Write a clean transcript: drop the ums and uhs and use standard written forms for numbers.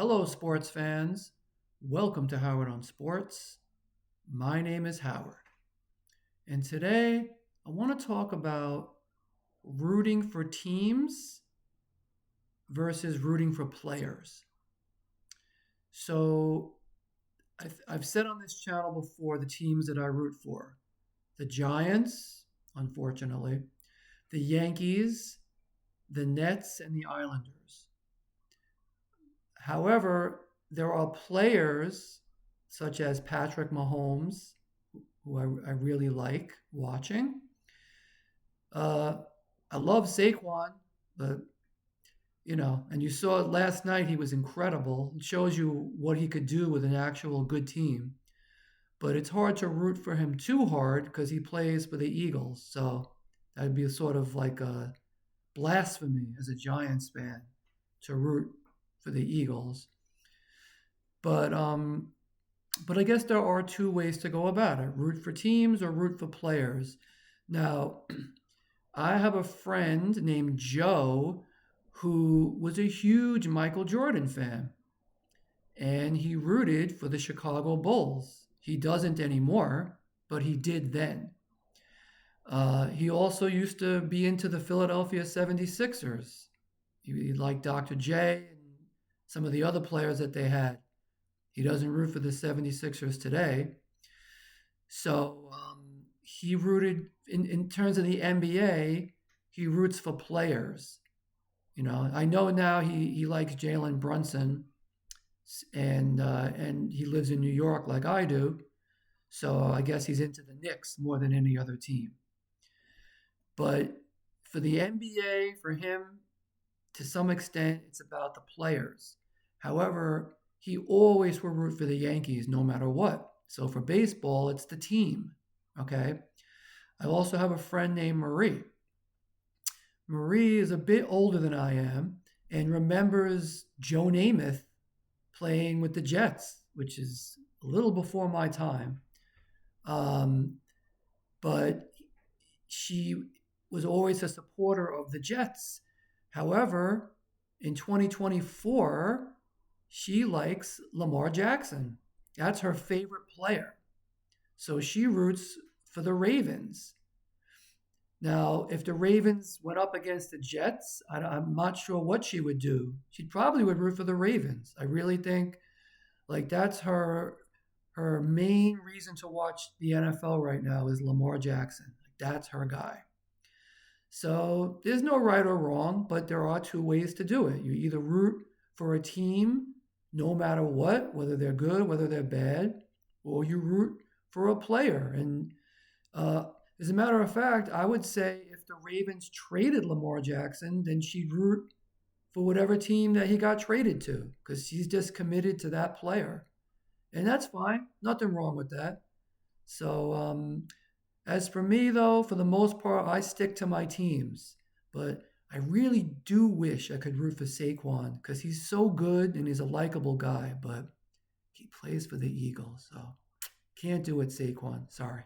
Hello, sports fans. Welcome to Howard on Sports. My name is Howard, and today I want to talk about rooting for teams versus rooting for players. So, I've said on this channel before the teams that I root for: the Giants, unfortunately, the Yankees, the Nets, and the Islanders. However, there are players such as Patrick Mahomes, who I really like watching. Uh, I love Saquon, but and you saw it last night. He was incredible. It shows you what he could do with an actual good team. But it's hard to root for him too hard because he plays for the Eagles. So that'd be sort of like a blasphemy as a Giants fan to root for the Eagles. But but I guess there are two ways to go about it: root for teams or root for players. Now, I have a friend named Joe who was a huge Michael Jordan fan, and he rooted for the Chicago Bulls. He doesn't anymore, but he did then. He also used to be into the Philadelphia 76ers. He liked Dr. J and some of the other players that they had. He doesn't root for the 76ers today. So he rooted, in terms of the NBA, he roots for players. I know now he likes Jalen Brunson, and he lives in New York like I do. So I guess he's into the Knicks more than any other team. But for the NBA, for him, to some extent, it's about the players. However, he always will root for the Yankees no matter what. So for baseball, it's the team. Okay. I also have a friend named Marie. Marie is a bit older than I am and remembers Joe Namath playing with the Jets, which is a little before my time. Um, but she was always a supporter of the Jets. However, in 2024, she likes Lamar Jackson. That's her favorite player. So she roots for the Ravens. Now, if the Ravens went up against the Jets, I'm not sure what she would do. She probably would root for the Ravens. I really think like that's her main reason to watch the NFL right now is Lamar Jackson. Like that's her guy. So there's no right or wrong, but there are two ways to do it. You either root for a team no matter what, whether they're good, whether they're bad, or you root for a player. And uh, as a matter of fact, I would say if the Ravens traded Lamar Jackson, then she'd root for whatever team that he got traded to because she's just committed to that player. And that's fine. Nothing wrong with that. So, as for me, though, for the most part, I stick to my teams. But I really do wish I could root for Saquon because he's so good and he's a likable guy, but he plays for the Eagles. So can't do it, Saquon. Sorry.